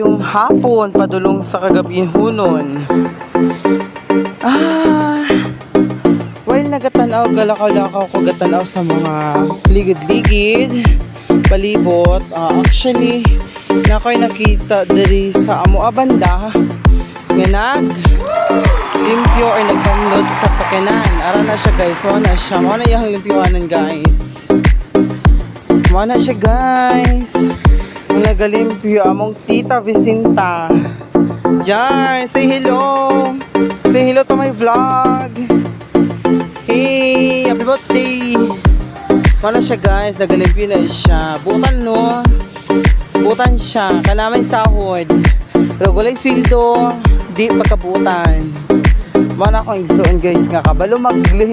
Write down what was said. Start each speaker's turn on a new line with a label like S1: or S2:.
S1: Yung hapon padulong sa kagabi hunon. While nagatanaw galakaw-lakaw ko gatanaw sa mga ligid-ligid palibot, actually nakoy nakita diri sa amo banda nga limpyo ay nagkamlod sa pakinan. Ara na siya guys, mo na siya, mo na yung limpyoanan guys, mo na siya guys. Nagalimpyo among tita Vicinta. Yan, say hello. Say hello to my vlog. Hey, happy birthday. Wala siya guys, nagalimpyo na siya. Butan no. Butan siya, kanamay sahod. Pero gulay sweldo, di pagkabutan. Mana akong igsoon guys nga kabalo maglihim